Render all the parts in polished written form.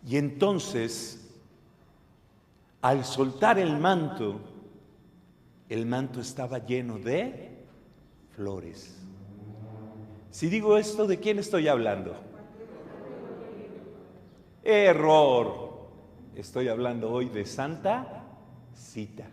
Y entonces, al soltar el manto estaba lleno de flores. Si digo esto, ¿de quién estoy hablando? Error. Estoy hablando hoy de Santa Cita.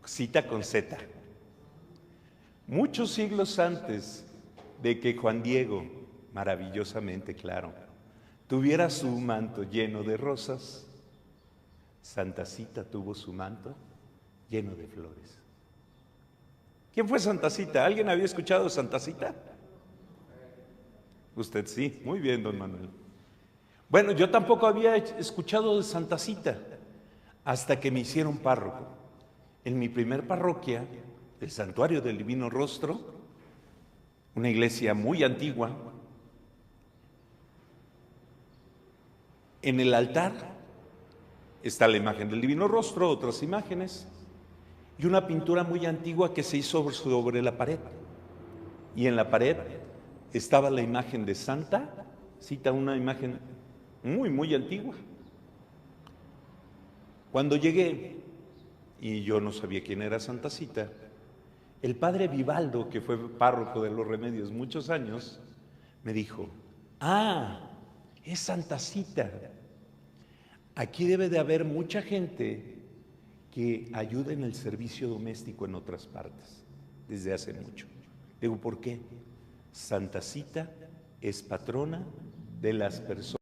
Cita con Z. Muchos siglos antes de que Juan Diego, maravillosamente claro, tuviera su manto lleno de rosas, Santa Cita tuvo su manto lleno de flores. ¿Quién fue Santa Cita? ¿Alguien había escuchado de Santa Cita? Usted sí, muy bien, don Manuel. Bueno, yo tampoco había escuchado de Santa Cita hasta que me hicieron párroco. En mi primer parroquia, el Santuario del Divino Rostro, una iglesia muy antigua, en el altar está la imagen del Divino Rostro, otras imágenes, y una pintura muy antigua que se hizo sobre la pared. Y en la pared estaba la imagen de Santa Cita, una imagen muy antigua. Cuando llegué, y yo no sabía quién era Santa Cita, el padre Vivaldo, que fue párroco de Los Remedios muchos años, me dijo: ah, es Santa Cita. Aquí debe de haber mucha gente que ayuda en el servicio doméstico en otras partes, desde hace mucho. Digo, ¿por qué? Santa Cita es patrona de las personas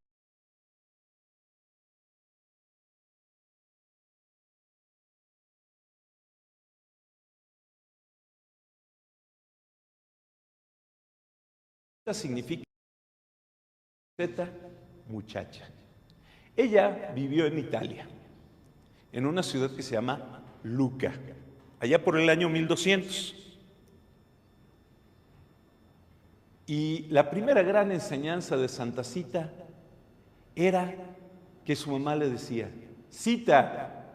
significa Z, muchacha. Ella vivió en Italia, en una ciudad que se llama Lucca, allá por el año 1200. Y la primera gran enseñanza de Santa Cita era que su mamá le decía: Cita,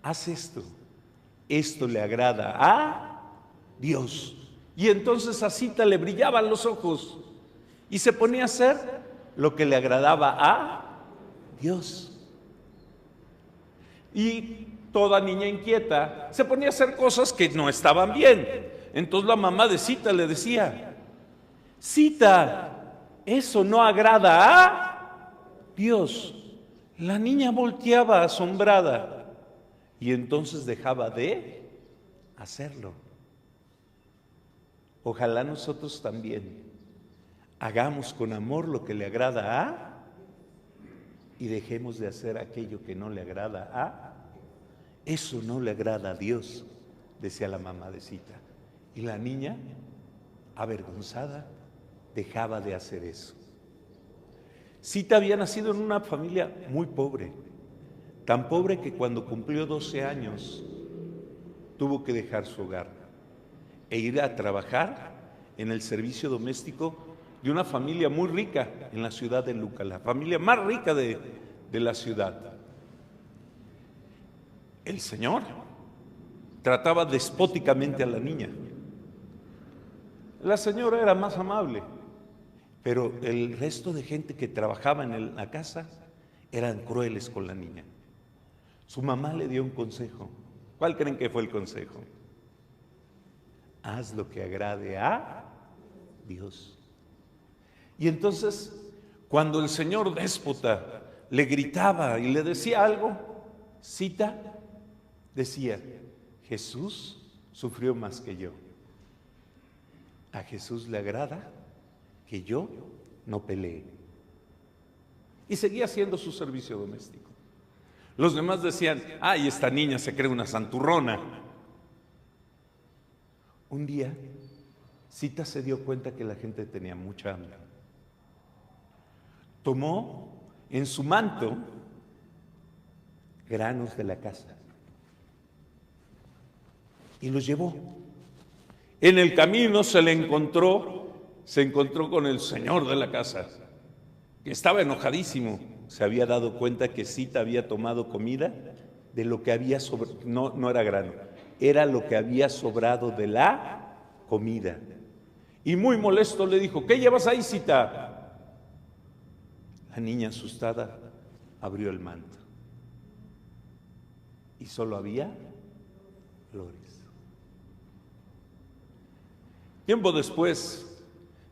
haz esto le agrada a Dios. Y entonces a Cita le brillaban los ojos y se ponía a hacer lo que le agradaba a Dios. Y toda niña inquieta se ponía a hacer cosas que no estaban bien. Entonces la mamá de Cita le decía: Cita, eso no agrada a Dios. La niña volteaba asombrada y entonces dejaba de hacerlo. Ojalá nosotros también hagamos con amor lo que le agrada a y dejemos de hacer aquello que no le agrada a. Eso no le agrada a Dios, decía la mamá de Cita. Y la niña, avergonzada, dejaba de hacer eso. Cita había nacido en una familia muy pobre, tan pobre que cuando cumplió 12 años tuvo que dejar su hogar e ir a trabajar en el servicio doméstico de una familia muy rica en la ciudad de Lucca, la familia más rica de la ciudad. El señor trataba despóticamente a la niña. La señora era más amable, pero el resto de gente que trabajaba en la casa eran crueles con la niña. Su mamá le dio un consejo. ¿Cuál creen que fue el consejo? Haz lo que agrade a Dios. Y entonces, cuando el señor déspota le gritaba y le decía algo, Cita decía: Jesús sufrió más que yo. A Jesús le agrada que yo no pelee. Y seguía haciendo su servicio doméstico. Los demás decían: ay, esta niña se cree una santurrona. Un día, Cita se dio cuenta que la gente tenía mucha hambre. Tomó en su manto granos de la casa y los llevó. En el camino se encontró con el señor de la casa, que estaba enojadísimo. Se había dado cuenta que Cita había tomado comida de lo que había sobrado, no era grano, era lo que había sobrado de la comida. Y muy molesto le dijo: ¿qué llevas ahí, Cita? La niña asustada abrió el manto y solo había flores. Tiempo después,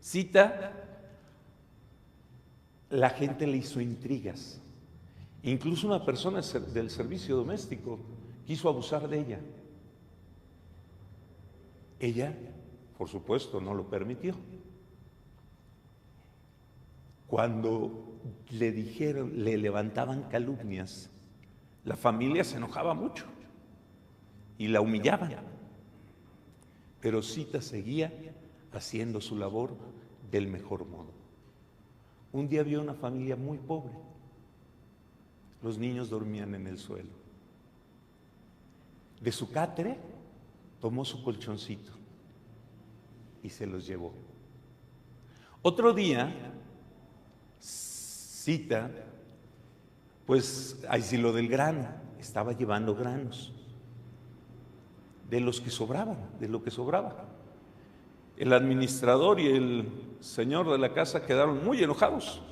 Sita, la gente le hizo intrigas. Incluso una persona del servicio doméstico quiso abusar de ella. Ella, por supuesto, no lo permitió. Cuando le dijeron, le levantaban calumnias, la familia se enojaba mucho y la humillaban. Pero Sita seguía haciendo su labor del mejor modo. Un día vio una familia muy pobre. Los niños dormían en el suelo. De su catre tomó su colchoncito y se los llevó. Otro día, Sita, pues ahí sí lo del grano, estaba llevando granos, de los que sobraban, de lo que sobraba. El administrador y el señor de la casa quedaron muy enojados.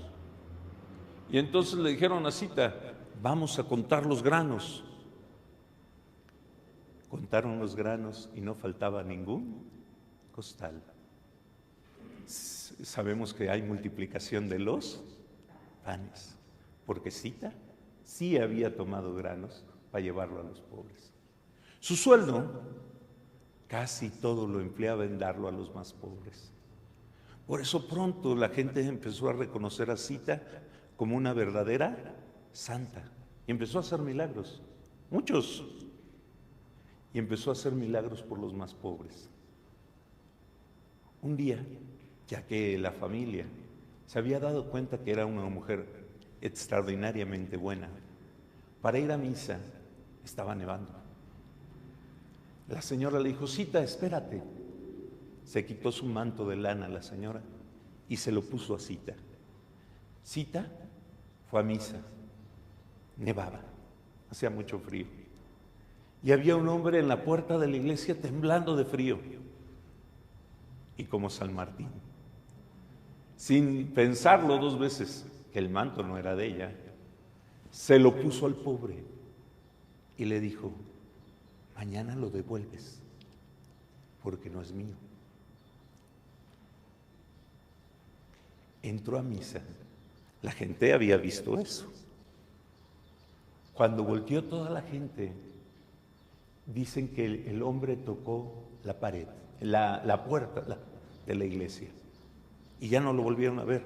Y entonces le dijeron a Sita, vamos a contar los granos. Contaron los granos y no faltaba ningún costal. Sabemos que hay multiplicación de los panes, porque Sita sí había tomado granos para llevarlo a los pobres. Su sueldo casi todo lo empleaba en darlo a los más pobres. Por eso pronto la gente empezó a reconocer a Sita como una verdadera santa y empezó a hacer milagros, muchos, y empezó a hacer milagros por los más pobres. Un día, ya que la familia se había dado cuenta que era una mujer extraordinariamente buena, para ir a misa estaba nevando. La señora le dijo, Sita, espérate. Se quitó su manto de lana la señora y se lo puso a Sita. Sita fue a misa, nevaba, hacía mucho frío. Y había un hombre en la puerta de la iglesia temblando de frío. Y como San Martín, sin pensarlo dos veces, que el manto no era de ella, se lo puso al pobre y le dijo, mañana lo devuelves, porque no es mío. Entró a misa, la gente había visto eso. Cuando volteó toda la gente, dicen que el hombre tocó la pared, la puerta de la iglesia, y ya no lo volvieron a ver.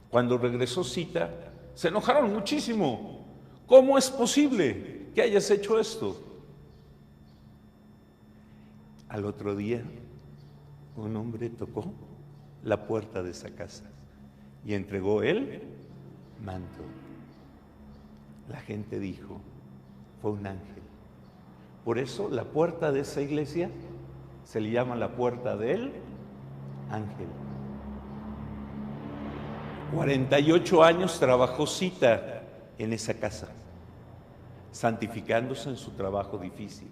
Cuando regresó Sita, se enojaron muchísimo. ¿Cómo es posible que hayas hecho esto? Al otro día, un hombre tocó la puerta de esa casa y entregó el manto. La gente dijo, fue un ángel. Por eso la puerta de esa iglesia se le llama la puerta del ángel. 48 años trabajó Sita en esa casa, santificándose en su trabajo difícil,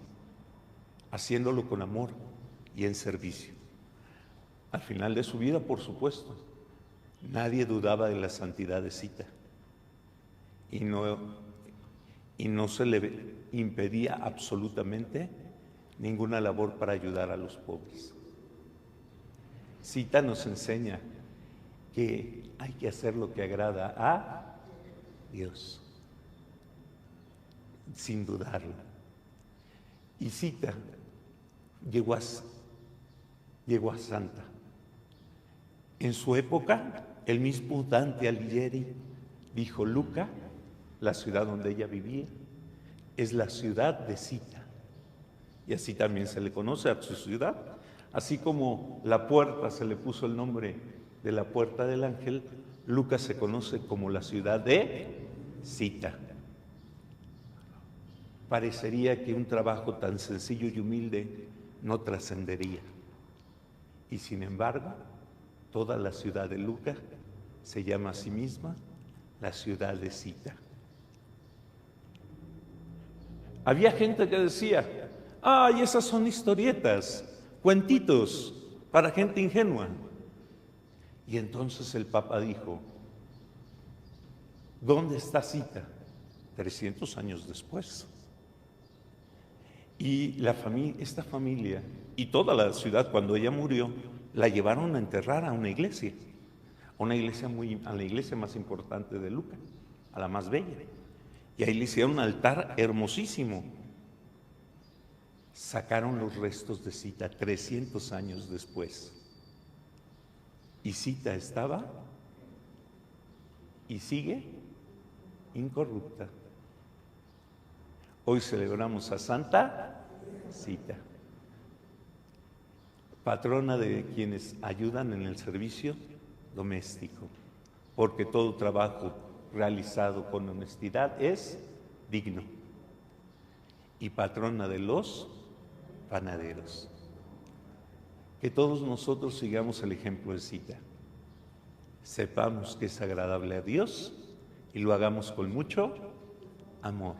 haciéndolo con amor y en servicio. Al final de su vida, por supuesto, nadie dudaba de la santidad de Sita y no se le impedía absolutamente ninguna labor para ayudar a los pobres. Sita nos enseña que hay que hacer lo que agrada a Dios, sin dudarlo. Y Sita llegó a santa. En su época, el mismo Dante Alighieri dijo, Lucca, la ciudad donde ella vivía, es la ciudad de Sita. Y así también se le conoce a su ciudad. Así como la puerta se le puso el nombre de la puerta del ángel, Lucca se conoce como la ciudad de Sita. Parecería que un trabajo tan sencillo y humilde no trascendería. Y sin embargo, toda la ciudad de Lucca se llama a sí misma la ciudad de Sita. Había gente que decía, ay, esas son historietas, cuentitos para gente ingenua. Y entonces el Papa dijo, ¿Dónde está Sita? 300 años después. Y esta familia y toda la ciudad, cuando ella murió, la llevaron a enterrar a una iglesia a la iglesia más importante de Lucca, a la más bella. Y ahí le hicieron un altar hermosísimo. Sacaron los restos de Sita 300 años después. Y Sita estaba y sigue incorrupta. Hoy celebramos a Santa Sita, patrona de quienes ayudan en el servicio doméstico, porque todo trabajo realizado con honestidad es digno, y patrona de los panaderos. Que todos nosotros sigamos el ejemplo de Sita, sepamos que es agradable a Dios y lo hagamos con mucho amor,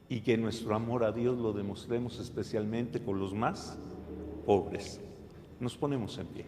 y que nuestro amor a Dios lo demostremos especialmente con los más pobres. Nos ponemos en pie.